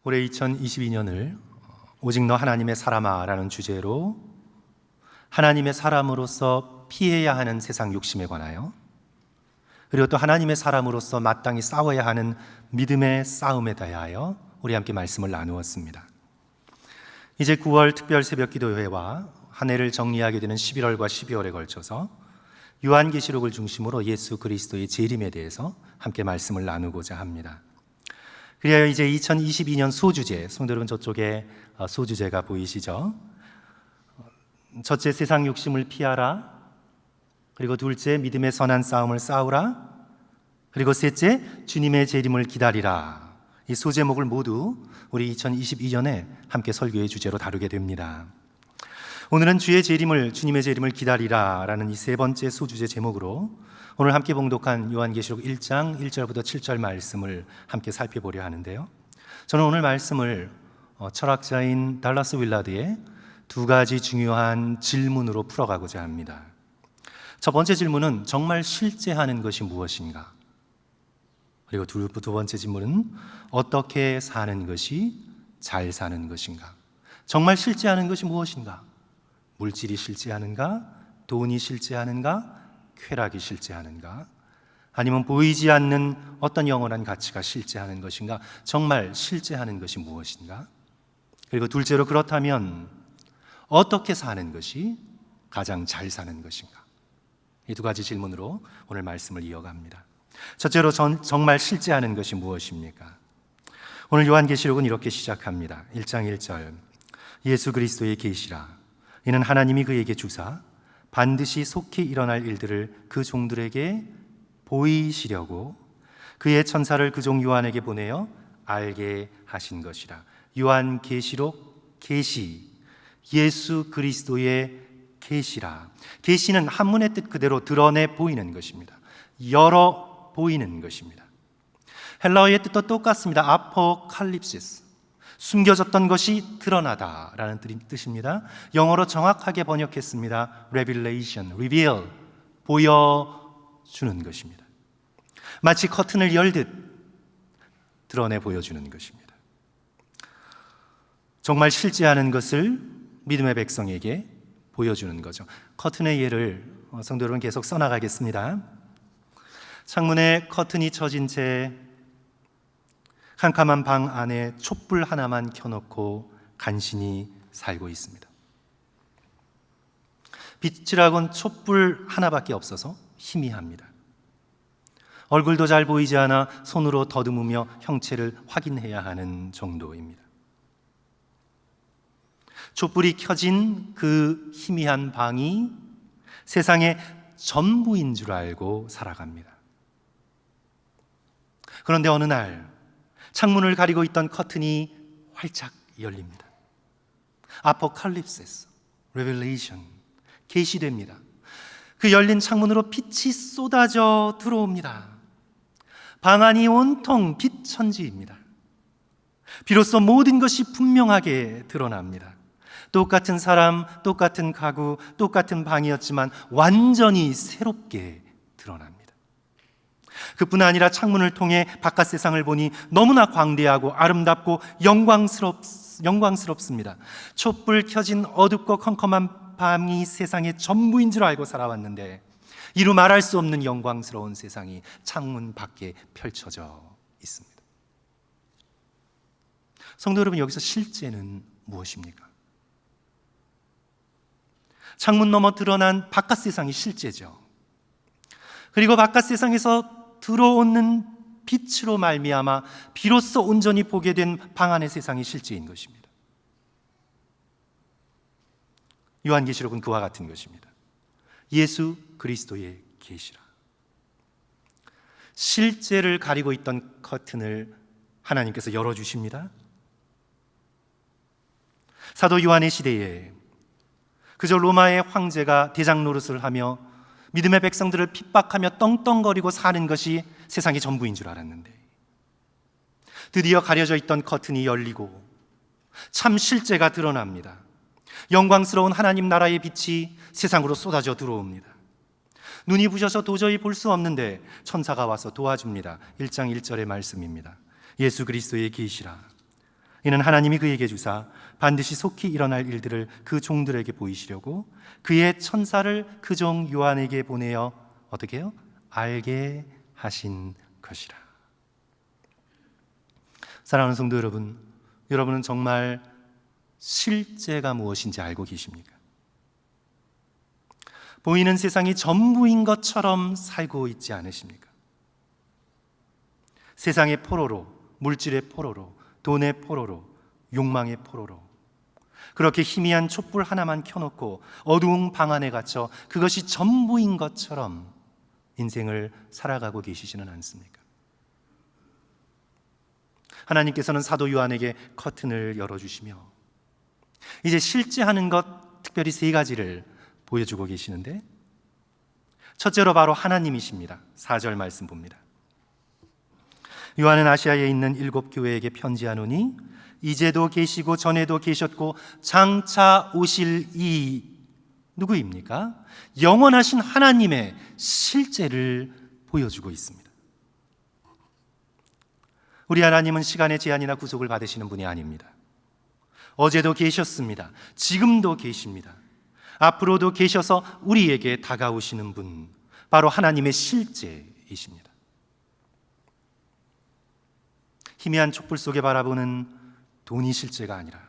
올해 2022년을 오직 너 하나님의 사람아 라는 주제로 하나님의 사람으로서 피해야 하는 세상 욕심에 관하여, 그리고 또 하나님의 사람으로서 마땅히 싸워야 하는 믿음의 싸움에 대하여 우리 함께 말씀을 나누었습니다. 이제 9월 특별 새벽 기도회와 한 해를 정리하게 되는 11월과 12월에 걸쳐서 요한계시록을 중심으로 예수 그리스도의 재림에 대해서 함께 말씀을 나누고자 합니다. 그래야 이제 2022년 소주제, 성도 여러분 저쪽에 소주제가 보이시죠? 첫째, 세상 욕심을 피하라. 그리고 둘째, 믿음의 선한 싸움을 싸우라. 그리고 셋째, 주님의 재림을 기다리라. 이 소제목을 모두 우리 2022년에 함께 설교의 주제로 다루게 됩니다. 오늘은 주의 재림을, 주님의 재림을 기다리라 라는 이 세 번째 소주제 제목으로 오늘 함께 봉독한 요한계시록 1장 1절부터 7절 말씀을 함께 살펴보려 하는데요. 저는 오늘 말씀을 철학자인 달라스 윌라드의 두 가지 중요한 질문으로 풀어가고자 합니다. 첫 번째 질문은 정말 실제하는 것이 무엇인가? 그리고 두 번째 질문은 어떻게 사는 것이 잘 사는 것인가? 정말 실제하는 것이 무엇인가? 물질이 실제하는가? 돈이 실제하는가? 쾌락이 실제하는가? 아니면 보이지 않는 어떤 영원한 가치가 실제하는 것인가? 정말 실제하는 것이 무엇인가? 그리고 둘째로, 그렇다면 어떻게 사는 것이 가장 잘 사는 것인가? 이 두 가지 질문으로 오늘 말씀을 이어갑니다. 첫째로, 정말 실제하는 것이 무엇입니까? 오늘 요한계시록은 이렇게 시작합니다. 1장 1절, 예수 그리스도의 계시라. 이는 하나님이 그에게 주사 반드시 속히 일어날 일들을 그 종들에게 보이시려고 그의 천사를 그 종 요한에게 보내어 알게 하신 것이라. 요한계시록 계시, 예수 그리스도의 계시라. 계시는 한문의 뜻 그대로 드러내 보이는 것입니다. 열어 보이는 것입니다. 헬라어의 뜻도 똑같습니다. 아포칼립시스, 숨겨졌던 것이 드러나다라는 뜻입니다. 영어로 정확하게 번역했습니다. Revelation, reveal, 보여주는 것입니다. 마치 커튼을 열듯 드러내 보여주는 것입니다. 정말 실제하는 것을 믿음의 백성에게 보여주는 거죠. 커튼의 예를 성도 여러분 계속 써나가겠습니다. 창문에 커튼이 쳐진 채 캄캄한 방 안에 촛불 하나만 켜놓고 간신히 살고 있습니다. 빛이라곤 촛불 하나밖에 없어서 희미합니다. 얼굴도 잘 보이지 않아 손으로 더듬으며 형체를 확인해야 하는 정도입니다. 촛불이 켜진 그 희미한 방이 세상의 전부인 줄 알고 살아갑니다. 그런데 어느 날 창문을 가리고 있던 커튼이 활짝 열립니다. 아포칼립시스, 레벨레이션, 계시됩니다. 그 열린 창문으로 빛이 쏟아져 들어옵니다. 방 안이 온통 빛천지입니다. 비로소 모든 것이 분명하게 드러납니다. 똑같은 사람, 똑같은 가구, 똑같은 방이었지만 완전히 새롭게 드러납니다. 그뿐 아니라 창문을 통해 바깥 세상을 보니 너무나 광대하고 아름답고 영광스럽습니다. 촛불 켜진 어둡고 컴컴한 밤이 세상의 전부인 줄 알고 살아왔는데 이루 말할 수 없는 영광스러운 세상이 창문 밖에 펼쳐져 있습니다. 성도 여러분, 여기서 실제는 무엇입니까? 창문 너머 드러난 바깥 세상이 실제죠. 그리고 바깥 세상에서 들어오는 빛으로 말미암아 비로소 온전히 보게 된 방 안의 세상이 실제인 것입니다. 요한계시록은 그와 같은 것입니다. 예수 그리스도의 계시라. 실제를 가리고 있던 커튼을 하나님께서 열어주십니다. 사도 요한의 시대에 그저 로마의 황제가 대장 노릇을 하며 믿음의 백성들을 핍박하며 떵떵거리고 사는 것이 세상의 전부인 줄 알았는데 드디어 가려져 있던 커튼이 열리고 참 실제가 드러납니다. 영광스러운 하나님 나라의 빛이 세상으로 쏟아져 들어옵니다. 눈이 부셔서 도저히 볼 수 없는데 천사가 와서 도와줍니다. 1장 1절의 말씀입니다. 예수 그리스도의 계시라. 이는 하나님이 그에게 주사 반드시 속히 일어날 일들을 그 종들에게 보이시려고 그의 천사를 그 종 요한에게 보내어 어떻게 해요? 알게 하신 것이라. 사랑하는 성도 여러분, 여러분은 정말 실제가 무엇인지 알고 계십니까? 보이는 세상이 전부인 것처럼 살고 있지 않으십니까? 세상의 포로로, 물질의 포로로, 돈의 포로로, 욕망의 포로로 그렇게 희미한 촛불 하나만 켜놓고 어두운 방 안에 갇혀 그것이 전부인 것처럼 인생을 살아가고 계시지는 않습니까? 하나님께서는 사도 요한에게 커튼을 열어주시며 이제 실제 하는 것 특별히 세 가지를 보여주고 계시는데, 첫째로 바로 하나님이십니다. 4절 말씀 봅니다. 요한은 아시아에 있는 7 교회에게 편지하노니 이제도 계시고 전에도 계셨고 장차 오실 이 누구입니까? 영원하신 하나님의 실제를 보여주고 있습니다. 우리 하나님은 시간의 제한이나 구속을 받으시는 분이 아닙니다. 어제도 계셨습니다. 지금도 계십니다. 앞으로도 계셔서 우리에게 다가오시는 분, 바로 하나님의 실제이십니다. 희미한 촛불 속에 바라보는 돈이 실제가 아니라,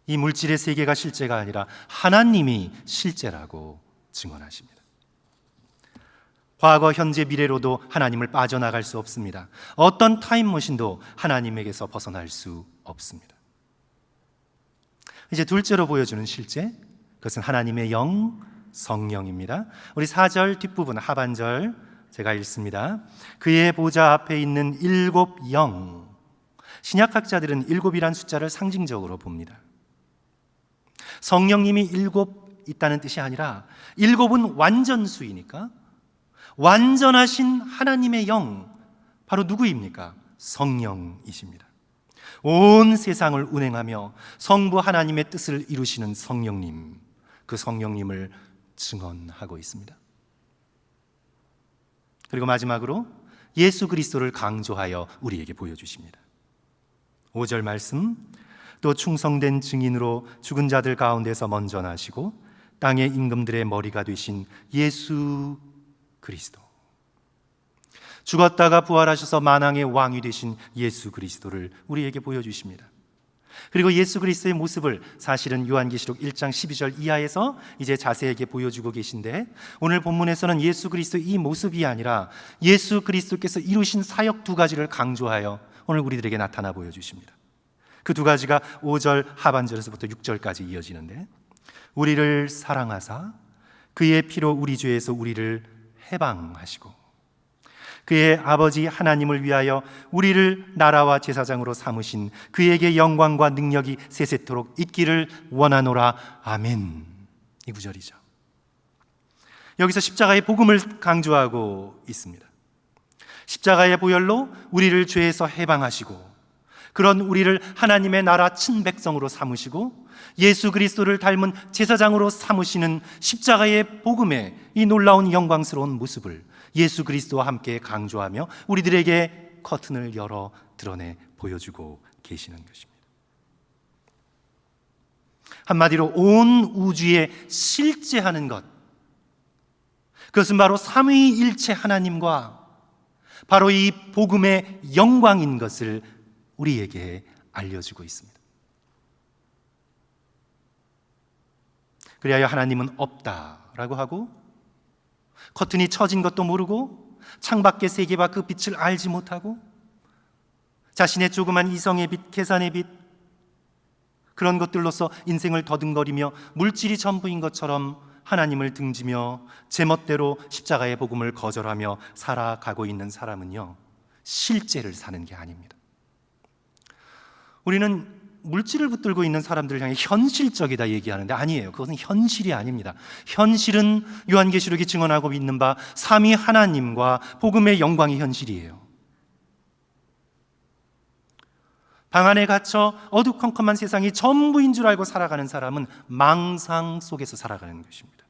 이 물질의 세계가 실제가 아니라 하나님이 실제라고 증언하십니다. 과거, 현재, 미래로도 하나님을 빠져나갈 수 없습니다. 어떤 타임머신도 하나님에게서 벗어날 수 없습니다. 이제 둘째로 보여주는 실제, 그것은 하나님의 영, 성령입니다. 우리 4절 뒷부분 하반절 제가 읽습니다. 그의 보좌 앞에 있는 7 영, 신약학자들은 7이란 숫자를 상징적으로 봅니다. 성령님이 7 있다는 뜻이 아니라 7은 완전수이니까 완전하신 하나님의 영, 바로 누구입니까? 성령이십니다. 온 세상을 운행하며 성부 하나님의 뜻을 이루시는 성령님, 그 성령님을 증언하고 있습니다. 그리고 마지막으로 예수 그리스도를 강조하여 우리에게 보여주십니다. 5절 말씀, 또 충성된 증인으로 죽은 자들 가운데서 먼저 나시고 땅의 임금들의 머리가 되신 예수 그리스도, 죽었다가 부활하셔서 만왕의 왕이 되신 예수 그리스도를 우리에게 보여주십니다. 그리고 예수 그리스도의 모습을 사실은 요한계시록 1장 12절 이하에서 이제 자세하게 보여주고 계신데, 오늘 본문에서는 예수 그리스도의 이 모습이 아니라 예수 그리스도께서 이루신 사역 2가지를 강조하여 오늘 우리들에게 나타나 보여주십니다. 그 2가지가 5절 하반절에서부터 6절까지 이어지는데, 우리를 사랑하사 그의 피로 우리 죄에서 우리를 해방하시고 그의 아버지 하나님을 위하여 우리를 나라와 제사장으로 삼으신 그에게 영광과 능력이 세세토록 있기를 원하노라. 아멘. 이 9절이죠. 여기서 십자가의 복음을 강조하고 있습니다. 십자가의 보혈로 우리를 죄에서 해방하시고, 그런 우리를 하나님의 나라 친백성으로 삼으시고 예수 그리스도를 닮은 제사장으로 삼으시는 십자가의 복음의 이 놀라운 영광스러운 모습을 예수 그리스도와 함께 강조하며 우리들에게 커튼을 열어 드러내 보여주고 계시는 것입니다. 한마디로 온 우주에 실제하는 것, 그것은 바로 삼위일체 하나님과 바로 이 복음의 영광인 것을 우리에게 알려주고 있습니다. 그리하여 하나님은 없다라고 하고, 커튼이 쳐진 것도 모르고, 창밖의 세계와 그 빛을 알지 못하고, 자신의 조그만 이성의 빛, 계산의 빛, 그런 것들로서 인생을 더듬거리며 물질이 전부인 것처럼 하나님을 등지며 제멋대로 십자가의 복음을 거절하며 살아가고 있는 사람은요, 실제를 사는 게 아닙니다. 우리는 물질을 붙들고 있는 사람들을 향해 현실적이다 얘기하는데 아니에요. 그것은 현실이 아닙니다. 현실은 요한계시록이 증언하고 있는 바 삼위 하나님과 복음의 영광이 현실이에요. 방 안에 갇혀 어두컴컴한 세상이 전부인 줄 알고 살아가는 사람은 망상 속에서 살아가는 것입니다.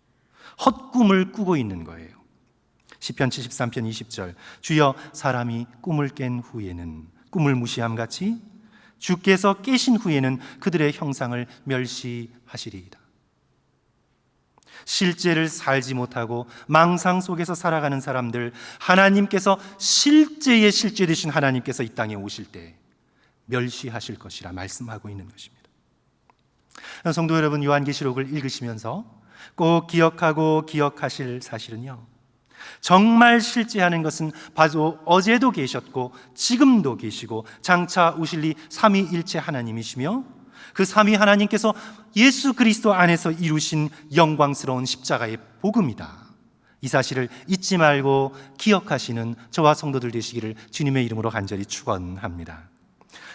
헛꿈을 꾸고 있는 거예요. 시편 73편 20절, 주여 사람이 꿈을 깬 후에는 꿈을 무시함같이 주께서 깨신 후에는 그들의 형상을 멸시하시리이다. 실제를 살지 못하고 망상 속에서 살아가는 사람들, 하나님께서 실제의 실제 되신 하나님께서 이 땅에 오실 때 멸시하실 것이라 말씀하고 있는 것입니다. 성도 여러분, 요한계시록을 읽으시면서 꼭 기억하고 기억하실 사실은요, 정말 실제하는 것은 바로 어제도 계셨고 지금도 계시고 장차 오실 이 삼위일체 하나님이시며, 그 삼위 하나님께서 예수 그리스도 안에서 이루신 영광스러운 십자가의 복음이다. 이 사실을 잊지 말고 기억하시는 저와 성도들 되시기를 주님의 이름으로 간절히 축원합니다.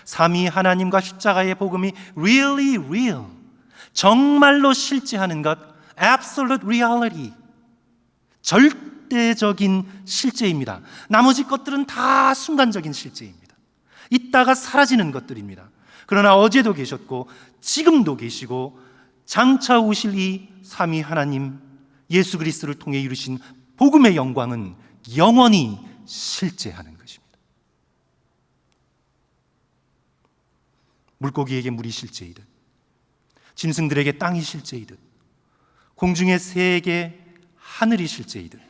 삼위 하나님과 십자가의 복음이 really real, 정말로 실제하는 것, absolute reality, 절대적인 실제입니다. 나머지 것들은 다 순간적인 실제입니다. 있다가 사라지는 것들입니다. 그러나 어제도 계셨고 지금도 계시고 장차 오실 이 삼위 하나님 예수 그리스도를 통해 이루신 복음의 영광은 영원히 실제하는 것입니다. 물고기에게 물이 실제이듯, 짐승들에게 땅이 실제이듯, 공중의 새에게 하늘이 실제이듯,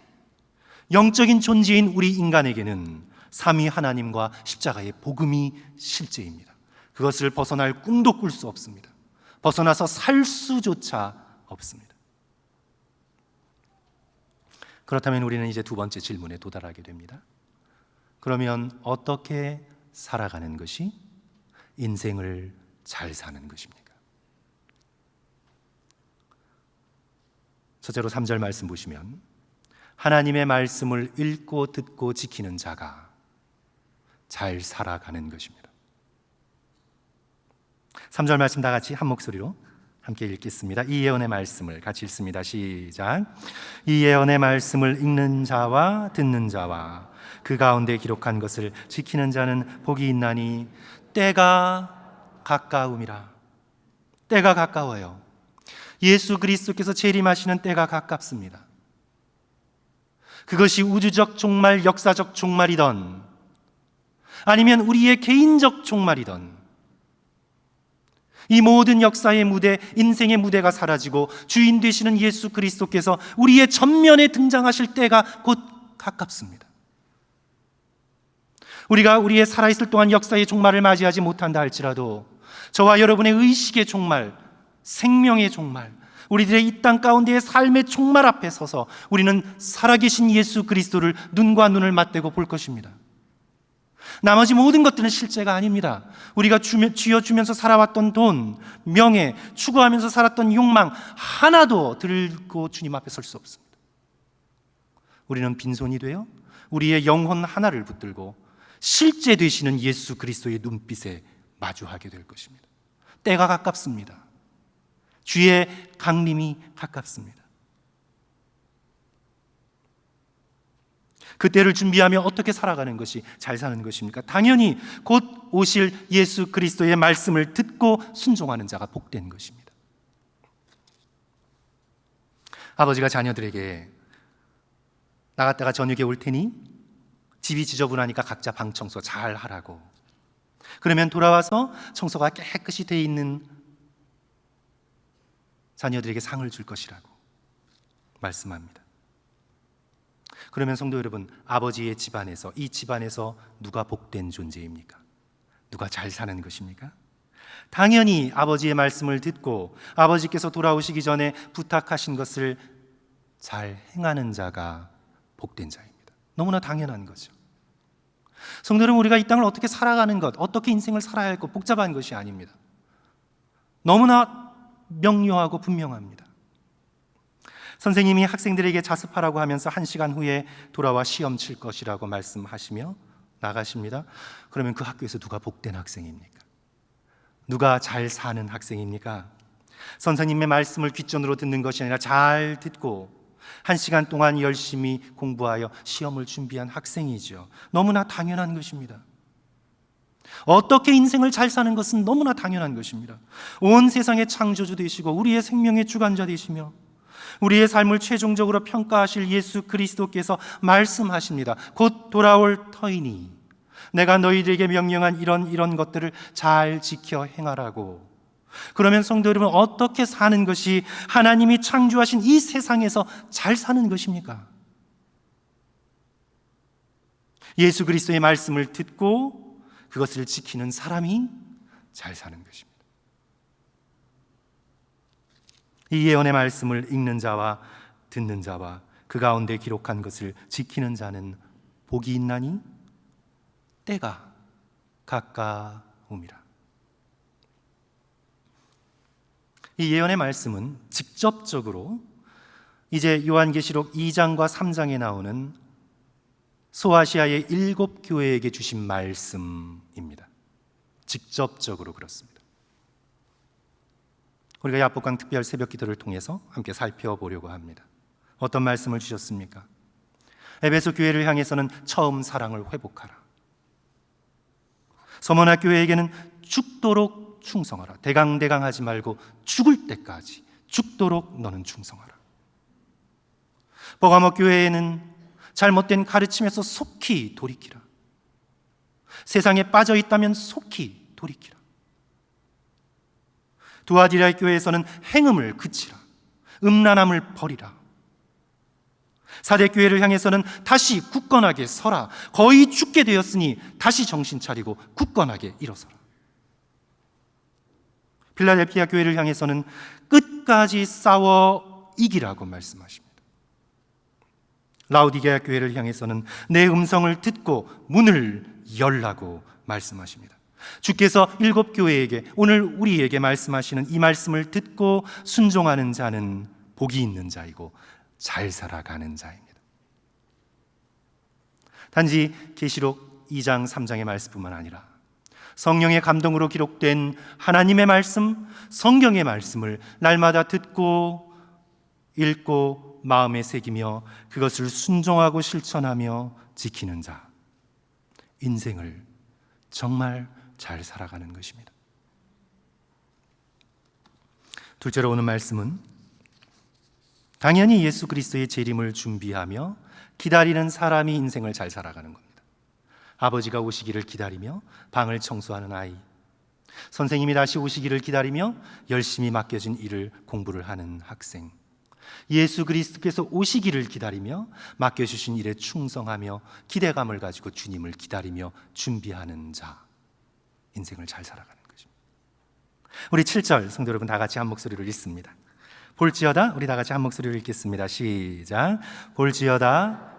영적인 존재인 우리 인간에게는 삼위 하나님과 십자가의 복음이 실제입니다. 그것을 벗어날 꿈도 꿀 수 없습니다. 벗어나서 살 수조차 없습니다. 그렇다면 우리는 이제 두 번째 질문에 도달하게 됩니다. 그러면 어떻게 살아가는 것이 인생을 잘 사는 것입니까? 첫째로 3절 말씀 보시면 하나님의 말씀을 읽고 듣고 지키는 자가 잘 살아가는 것입니다. 3절 말씀 다 같이 한 목소리로 함께 읽겠습니다. 이 예언의 말씀을 같이 읽습니다. 시작. 이 예언의 말씀을 읽는 자와 듣는 자와 그 가운데 기록한 것을 지키는 자는 복이 있나니 때가 가까움이라. 때가 가까워요. 예수 그리스도께서 재림하시는 때가 가깝습니다. 그것이 우주적 종말, 역사적 종말이던 아니면 우리의 개인적 종말이던 이 모든 역사의 무대, 인생의 무대가 사라지고 주인 되시는 예수 그리스도께서 우리의 전면에 등장하실 때가 곧 가깝습니다. 우리가 우리의 살아있을 동안 역사의 종말을 맞이하지 못한다 할지라도 저와 여러분의 의식의 종말, 생명의 종말, 우리들의 이 땅 가운데의 삶의 종말 앞에 서서 우리는 살아계신 예수 그리스도를 눈과 눈을 맞대고 볼 것입니다. 나머지 모든 것들은 실제가 아닙니다. 우리가 쥐어주면서 살아왔던 돈, 명예, 추구하면서 살았던 욕망 하나도 들고 주님 앞에 설 수 없습니다. 우리는 빈손이 되어 우리의 영혼 하나를 붙들고 실제 되시는 예수 그리스도의 눈빛에 마주하게 될 것입니다. 때가 가깝습니다. 주의 강림이 가깝습니다. 그때를 준비하며 어떻게 살아가는 것이 잘 사는 것입니까? 당연히 곧 오실 예수 그리스도의 말씀을 듣고 순종하는 자가 복된 것입니다. 아버지가 자녀들에게 나갔다가 저녁에 올 테니 집이 지저분하니까 각자 방 청소 잘 하라고, 그러면 돌아와서 청소가 깨끗이 돼 있는 자녀들에게 상을 줄 것이라고 말씀합니다. 그러면 성도 여러분, 아버지의 집안에서, 이 집안에서 누가 복된 존재입니까? 누가 잘 사는 것입니까? 당연히 아버지의 말씀을 듣고 아버지께서 돌아오시기 전에 부탁하신 것을 잘 행하는 자가 복된 자입니다. 너무나 당연한 거죠. 성도 여러분, 우리가 이 땅을 어떻게 살아가는 것, 어떻게 인생을 살아야 할 것, 복잡한 것이 아닙니다. 너무나 명료하고 분명합니다. 선생님이 학생들에게 자습하라고 하면서 1시간 후에 돌아와 시험 칠 것이라고 말씀하시며 나가십니다. 그러면 그 학교에서 누가 복된 학생입니까? 누가 잘 사는 학생입니까? 선생님의 말씀을 귓전으로 듣는 것이 아니라 잘 듣고 1시간 동안 열심히 공부하여 시험을 준비한 학생이죠. 너무나 당연한 것입니다. 어떻게 인생을 잘 사는 것은 너무나 당연한 것입니다. 온 세상의 창조주 되시고 우리의 생명의 주관자 되시며 우리의 삶을 최종적으로 평가하실 예수 그리스도께서 말씀하십니다. 곧 돌아올 터이니 내가 너희들에게 명령한 이런 것들을 잘 지켜 행하라고. 그러면 성도 여러분, 어떻게 사는 것이 하나님이 창조하신 이 세상에서 잘 사는 것입니까? 예수 그리스도의 말씀을 듣고 그것을 지키는 사람이 잘 사는 것입니다. 이 예언의 말씀을 읽는 자와 듣는 자와 그 가운데 기록한 것을 지키는 자는 복이 있나니 때가 가까움이라. 이 예언의 말씀은 직접적으로 이제 요한계시록 2장과 3장에 나오는 소아시아의 7 교회에게 주신 말씀입니다. 직접적으로 그렇습니다. 우리가 야복강 특별 새벽 기도를 통해서 함께 살펴보려고 합니다. 어떤 말씀을 주셨습니까? 에베소 교회를 향해서는 처음 사랑을 회복하라. 서머나 교회에게는 죽도록 충성하라. 대강대강하지 말고 죽을 때까지 죽도록 너는 충성하라. 버가모 교회에는 잘못된 가르침에서 속히 돌이키라. 세상에 빠져 있다면 속히 돌이키라. 두아디라 교회에서는 행음을 그치라. 음란함을 버리라. 사대 교회를 향해서는 다시 굳건하게 서라. 거의 죽게 되었으니 다시 정신 차리고 굳건하게 일어서라. 필라델피아 교회를 향해서는 끝까지 싸워 이기라고 말씀하십니다. 라오디게아 교회를 향해서는 내 음성을 듣고 문을 열라고 말씀하십니다. 주께서 7 교회에게, 오늘 우리에게 말씀하시는 이 말씀을 듣고 순종하는 자는 복이 있는 자이고 잘 살아가는 자입니다. 단지 계시록 2장 3장의 말씀뿐만 아니라 성령의 감동으로 기록된 하나님의 말씀, 성경의 말씀을 날마다 듣고 읽고 마음에 새기며 그것을 순종하고 실천하며 지키는 자, 인생을 정말 잘 살아가는 것입니다. 둘째로 오는 말씀은 당연히 예수 그리스도의 재림을 준비하며 기다리는 사람이 인생을 잘 살아가는 겁니다. 아버지가 오시기를 기다리며 방을 청소하는 아이, 선생님이 다시 오시기를 기다리며 열심히 맡겨진 일을 공부를 하는 학생, 예수 그리스도께서 오시기를 기다리며 맡겨주신 일에 충성하며 기대감을 가지고 주님을 기다리며 준비하는 자, 인생을 잘 살아가는 것입니다. 우리 7절 성도 여러분 다 같이 한 목소리로 읽습니다. 볼지어다, 우리 다 같이 한 목소리로 읽겠습니다. 시작. 볼지어다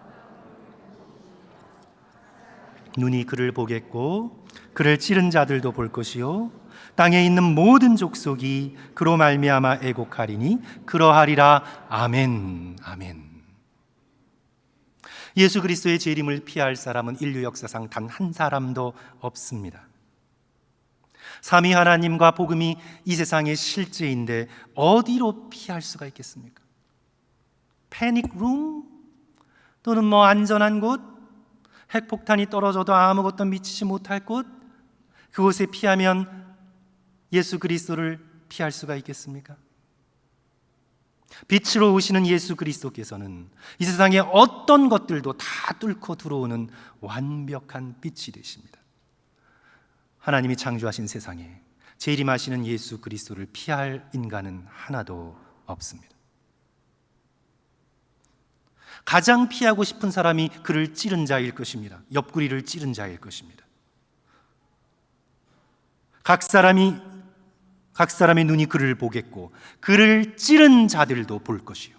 눈이 그를 보겠고 그를 찌른 자들도 볼 것이요 땅에 있는 모든 족속이 그로 말미암아 애곡하리니 그러하리라. 아멘. 아멘. 예수 그리스도의 재림을 피할 사람은 인류 역사상 단 한 사람도 없습니다. 삼위 하나님과 복음이 이 세상의 실제인데 어디로 피할 수가 있겠습니까? 패닉룸? 또는 안전한 곳? 핵폭탄이 떨어져도 아무것도 미치지 못할 곳? 그곳에 피하면 예수 그리스도를 피할 수가 있겠습니까? 빛으로 오시는 예수 그리스도께서는 이 세상의 어떤 것들도 다 뚫고 들어오는 완벽한 빛이 되십니다. 하나님이 창조하신 세상에 재림하시는 예수 그리스도를 피할 인간은 하나도 없습니다. 가장 피하고 싶은 사람이 그를 찌른 자일 것입니다. 옆구리를 찌른 자일 것입니다. 각 사람의 눈이 그를 보겠고 그를 찌른 자들도 볼 것이요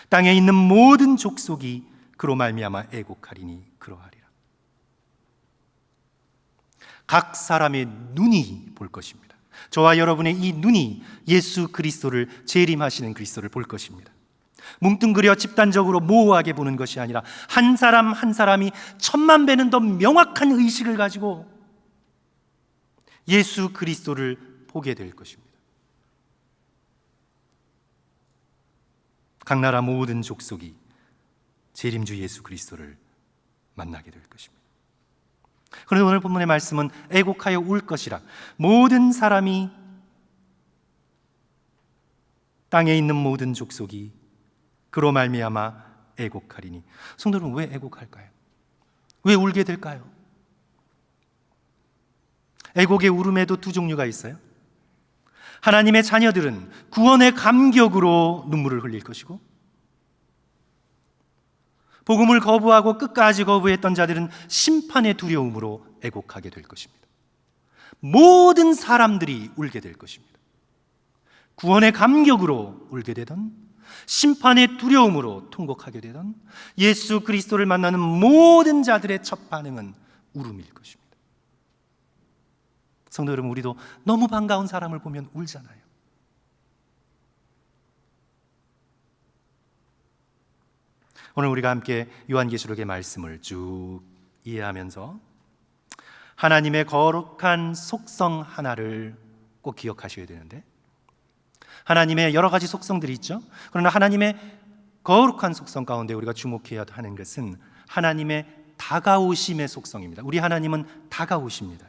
땅에 있는 모든 족속이 그로 말미암아 애곡하리니 그러하리라. 각 사람의 눈이 볼 것입니다. 저와 여러분의 이 눈이 예수 그리스도를, 재림하시는 그리스도를 볼 것입니다. 뭉뚱그려 집단적으로 모호하게 보는 것이 아니라 한 사람 한 사람이 10,000배는 더 명확한 의식을 가지고 예수 그리스도를 보게 될 것입니다. 각 나라 모든 족속이 재림주 예수 그리스도를 만나게 될 것입니다. 그런데 오늘 본문의 말씀은 애곡하여 울 것이라. 모든 사람이, 땅에 있는 모든 족속이 그로 말미암아 애곡하리니. 성도 여러분, 왜 애곡할까요? 왜 울게 될까요? 애곡의 울음에도 두 종류가 있어요. 하나님의 자녀들은 구원의 감격으로 눈물을 흘릴 것이고, 복음을 거부하고 끝까지 거부했던 자들은 심판의 두려움으로 애곡하게 될 것입니다. 모든 사람들이 울게 될 것입니다. 구원의 감격으로 울게 되던, 심판의 두려움으로 통곡하게 되던 예수 그리스도를 만나는 모든 자들의 첫 반응은 울음일 것입니다. 성도 여러분, 우리도 너무 반가운 사람을 보면 울잖아요. 오늘 우리가 함께 요한계시록의 말씀을 쭉 이해하면서 하나님의 거룩한 속성 하나를 꼭 기억하셔야 되는데, 하나님의 여러 가지 속성들이 있죠. 그러나 하나님의 거룩한 속성 가운데 우리가 주목해야 하는 것은 하나님의 다가오심의 속성입니다. 우리 하나님은 다가오십니다.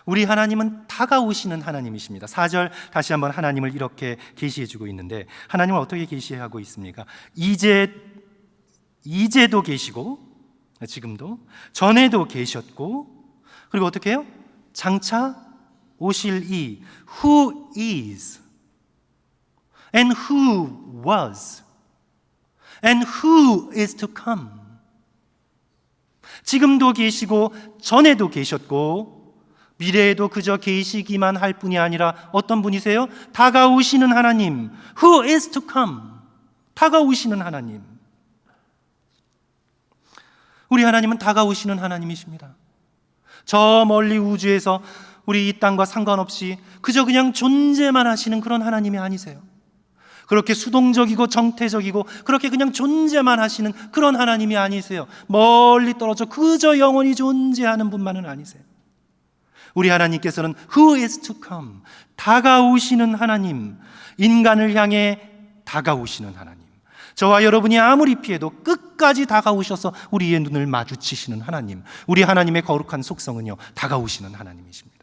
우리 하나님은 다가오시는 하나님이십니다. 4절 다시 한번 하나님을 이렇게 계시해 주고 있는데, 하나님을 어떻게 계시하고 있습니까? 이제도 계시고, 지금도, 전에도 계셨고, 그리고 어떻게 해요? 장차 오실 이 who is and who was and who is to come. 지금도 계시고 전에도 계셨고 미래에도 그저 계시기만 할 뿐이 아니라 어떤 분이세요? 다가오시는 하나님, who is to come. 다가오시는 하나님. 우리 하나님은 다가오시는 하나님이십니다. 저 멀리 우주에서 우리 이 땅과 상관없이 그저 그냥 존재만 하시는 그런 하나님이 아니세요. 그렇게 수동적이고 정태적이고 그렇게 그냥 존재만 하시는 그런 하나님이 아니세요. 멀리 떨어져 그저 영원히 존재하는 분만은 아니세요. 우리 하나님께서는 who is to come, 다가오시는 하나님, 인간을 향해 다가오시는 하나님, 저와 여러분이 아무리 피해도 끝까지 다가오셔서 우리의 눈을 마주치시는 하나님, 우리 하나님의 거룩한 속성은요, 다가오시는 하나님이십니다.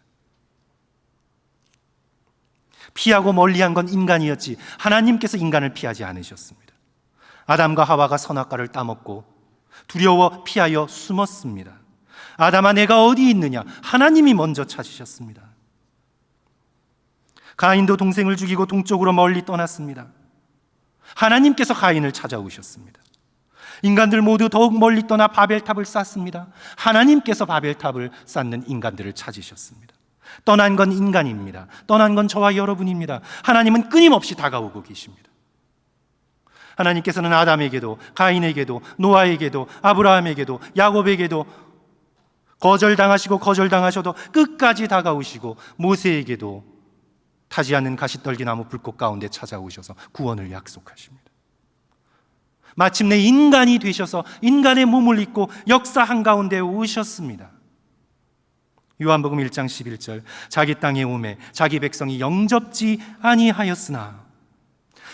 피하고 멀리한 건 인간이었지 하나님께서 인간을 피하지 않으셨습니다. 아담과 하와가 선악과를 따먹고 두려워 피하여 숨었습니다. 아담아, 내가 어디 있느냐? 하나님이 먼저 찾으셨습니다. 가인도 동생을 죽이고 동쪽으로 멀리 떠났습니다. 하나님께서 가인을 찾아오셨습니다. 인간들 모두 더욱 멀리 떠나 바벨탑을 쌓습니다. 하나님께서 바벨탑을 쌓는 인간들을 찾으셨습니다. 떠난 건 인간입니다. 떠난 건 저와 여러분입니다. 하나님은 끊임없이 다가오고 계십니다. 하나님께서는 아담에게도, 가인에게도, 노아에게도, 아브라함에게도, 야곱에게도 거절당하시고 거절당하셔도 끝까지 다가오시고, 모세에게도 타지 않는 가시떨기나무 불꽃 가운데 찾아오셔서 구원을 약속하십니다. 마침내 인간이 되셔서 인간의 몸을 입고 역사 한가운데 오셨습니다. 요한복음 1장 11절, 자기 땅에 오매 자기 백성이 영접지 아니하였으나,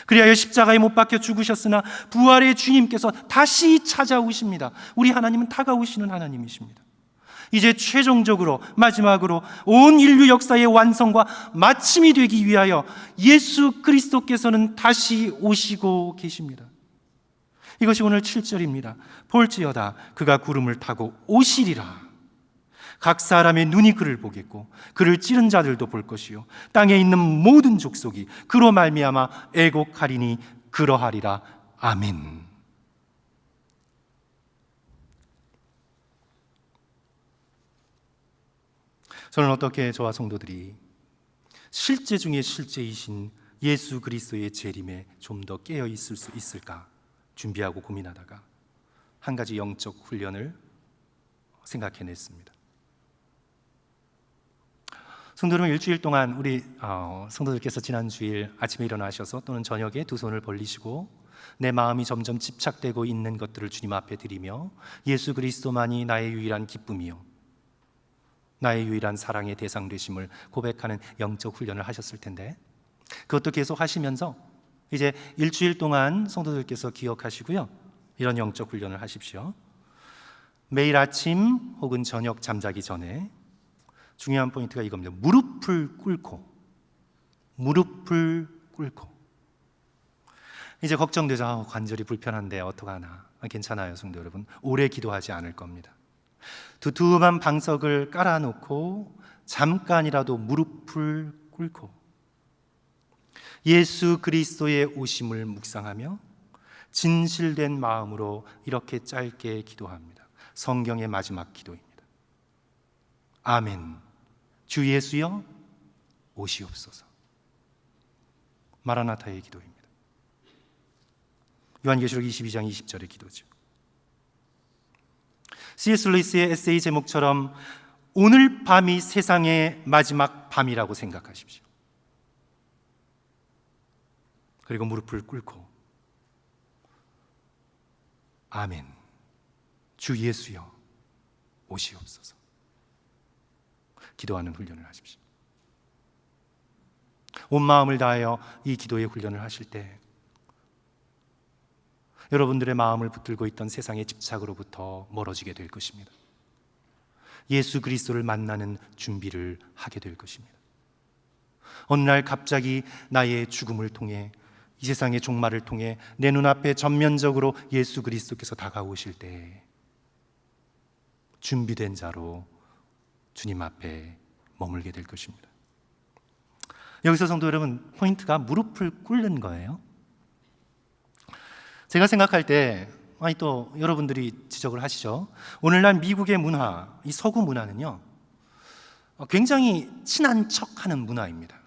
그리하여 십자가에 못 박혀 죽으셨으나 부활의 주님께서 다시 찾아오십니다. 우리 하나님은 다가오시는 하나님이십니다. 이제 최종적으로 마지막으로 온 인류 역사의 완성과 마침이 되기 위하여 예수 그리스도께서는 다시 오시고 계십니다. 이것이 오늘 7절입니다. 볼지어다 그가 구름을 타고 오시리라. 각 사람의 눈이 그를 보겠고 그를 찌른 자들도 볼 것이요 땅에 있는 모든 족속이 그로 말미암아 애곡하리니 그러하리라. 아멘. 저는 어떻게 저와 성도들이 실제 중에 실제이신 예수 그리스도의 재림에 좀 더 깨어 있을 수 있을까 준비하고 고민하다가 한 가지 영적 훈련을 생각해냈습니다. 성도 여러분, 일주일 동안 우리 성도들께서 지난 주일 아침에 일어나셔서 또는 저녁에 두 손을 벌리시고 내 마음이 점점 집착되고 있는 것들을 주님 앞에 드리며 예수 그리스도만이 나의 유일한 기쁨이요 나의 유일한 사랑의 대상 되심을 고백하는 영적 훈련을 하셨을 텐데, 그것도 계속 하시면서 이제 일주일 동안 성도들께서 기억하시고요, 이런 영적 훈련을 하십시오. 매일 아침 혹은 저녁 잠자기 전에 중요한 포인트가 이겁니다. 무릎을 꿇고 이제 걱정되죠. 관절이 불편한데 어떡하나. 괜찮아요, 성도 여러분. 오래 기도하지 않을 겁니다. 두툼한 방석을 깔아놓고 잠깐이라도 무릎을 꿇고 예수 그리스도의 오심을 묵상하며 진실된 마음으로 이렇게 짧게 기도합니다. 성경의 마지막 기도입니다. 아멘. 주 예수여 오시옵소서. 마라나타의 기도입니다. 요한계시록 22장 20절의 기도죠. C.S. 루이스의 에세이 제목처럼 오늘 밤이 세상의 마지막 밤이라고 생각하십시오. 그리고 무릎을 꿇고 아멘. 주 예수여 오시옵소서. 기도하는 훈련을 하십시오. 온 마음을 다하여 이 기도의 훈련을 하실 때 여러분들의 마음을 붙들고 있던 세상의 집착으로부터 멀어지게 될 것입니다. 예수 그리스도를 만나는 준비를 하게 될 것입니다. 어느 날 갑자기 나의 죽음을 통해 이 세상의 종말을 통해 내 눈앞에 전면적으로 예수 그리스도께서 다가오실 때 준비된 자로 주님 앞에 머물게 될 것입니다. 여기서 성도 여러분, 포인트가 무릎을 꿇는 거예요. 제가 생각할 때 또 여러분들이 지적을 하시죠. 오늘날 미국의 문화, 이 서구 문화는요 굉장히 친한 척하는 문화입니다.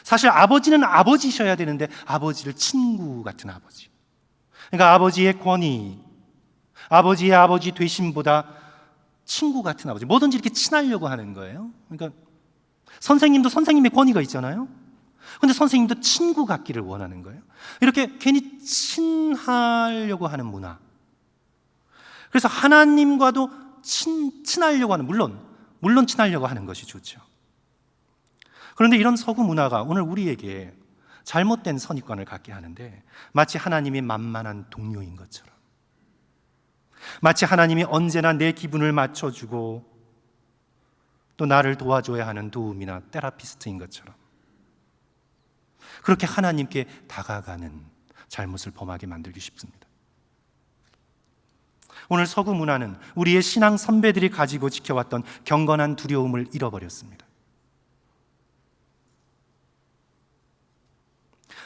사실 아버지는 아버지셔야 되는데 아버지를 친구 같은 아버지, 그러니까 아버지의 권위, 아버지의 아버지 되심보다 친구 같은 아버지, 뭐든지 이렇게 친하려고 하는 거예요. 그러니까 선생님도 선생님의 권위가 있잖아요. 그런데 선생님도 친구 같기를 원하는 거예요. 이렇게 괜히 친하려고 하는 문화. 그래서 하나님과도 친하려고 하는, 물론 친하려고 하는 것이 좋죠. 그런데 이런 서구 문화가 오늘 우리에게 잘못된 선입관을 갖게 하는데, 마치 하나님이 만만한 동료인 것처럼, 마치 하나님이 언제나 내 기분을 맞춰주고 또 나를 도와줘야 하는 도움이나 테라피스트인 것처럼 그렇게 하나님께 다가가는 잘못을 범하게 만들기 쉽습니다. 오늘 서구 문화는 우리의 신앙 선배들이 가지고 지켜왔던 경건한 두려움을 잃어버렸습니다.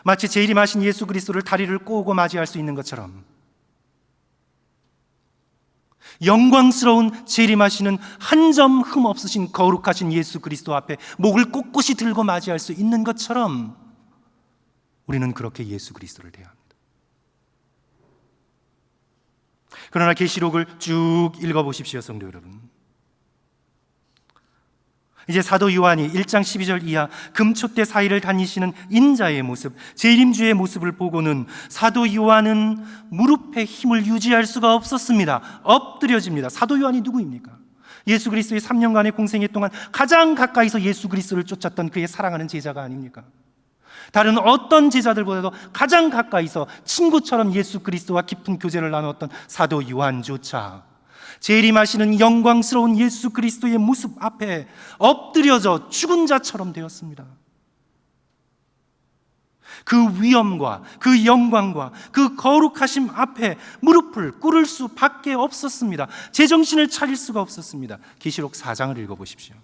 마치 재림하신 예수 그리스도를 다리를 꼬고 맞이할 수 있는 것처럼 영광스러운 재림하시는 한 점 흠 없으신 거룩하신 예수 그리스도 앞에 목을 꼿꼿이 들고 맞이할 수 있는 것처럼 우리는 그렇게 예수 그리스도를 대합니다. 그러나 계시록을 쭉 읽어보십시오, 성도 여러분. 이제 사도 요한이 1장 12절 이하 금촛대 사이를 다니시는 인자의 모습, 재림주의 모습을 보고는 사도 요한은 무릎에 힘을 유지할 수가 없었습니다. 엎드려집니다. 사도 요한이 누구입니까? 예수 그리스도의 3년간의 공생애 동안 가장 가까이서 예수 그리스도를 쫓았던 그의 사랑하는 제자가 아닙니까? 다른 어떤 제자들보다도 가장 가까이서 친구처럼 예수 그리스도와 깊은 교제를 나눴던 사도 요한조차 재림하시는 영광스러운 예수 그리스도의 모습 앞에 엎드려져 죽은 자처럼 되었습니다. 그 위엄과 그 영광과 그 거룩하심 앞에 무릎을 꿇을 수밖에 없었습니다. 제정신을 차릴 수가 없었습니다. 계시록 4장을 읽어보십시오.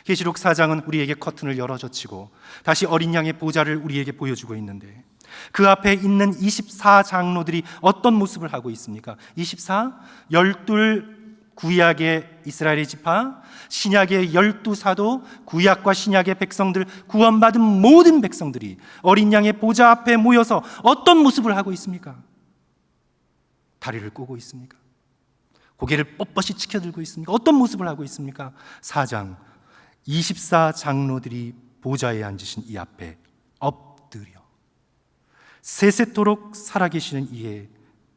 계시록 4장은 우리에게 커튼을 열어젖히고 다시 어린 양의 보좌를 우리에게 보여주고 있는데, 그 앞에 있는 24장로들이 어떤 모습을 하고 있습니까? 12 구약의 이스라엘의 지파, 신약의 12사도, 구약과 신약의 백성들, 구원받은 모든 백성들이 어린 양의 보좌 앞에 모여서 어떤 모습을 하고 있습니까? 다리를 꼬고 있습니까? 고개를 뻣뻣이 치켜들고 있습니까? 어떤 모습을 하고 있습니까? 4장 24장로들이 보좌에 앉으신 이 앞에 엎드려 세세토록 살아계시는 이에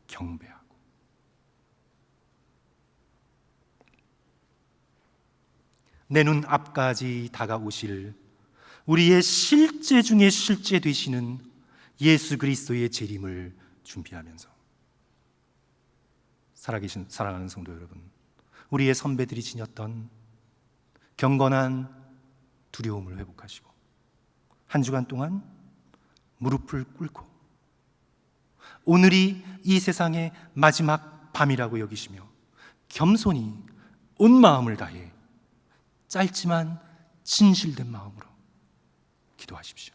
경배하고, 내 눈 앞까지 다가오실 우리의 실제 중에 실제 되시는 예수 그리스도의 재림을 준비하면서 살아계신 사랑하는 성도 여러분, 우리의 선배들이 지녔던 경건한 두려움을 회복하시고 한 주간 동안 무릎을 꿇고 오늘이 이 세상의 마지막 밤이라고 여기시며 겸손히 온 마음을 다해 짧지만 진실된 마음으로 기도하십시오.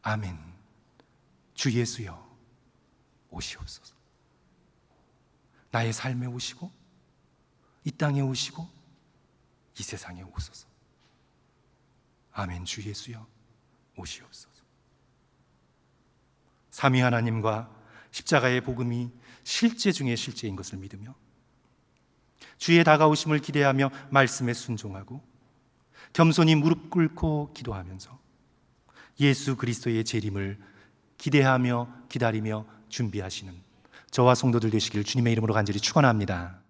아멘. 주 예수여 오시옵소서. 나의 삶에 오시고 이 땅에 오시고 이 세상에 오소서. 아멘. 주 예수여 오시옵소서. 삼위 하나님과 십자가의 복음이 실제 중에 실제인 것을 믿으며 주의 다가오심을 기대하며 말씀에 순종하고 겸손히 무릎 꿇고 기도하면서 예수 그리스도의 재림을 기대하며 기다리며 준비하시는 저와 성도들 되시길 주님의 이름으로 간절히 축원합니다.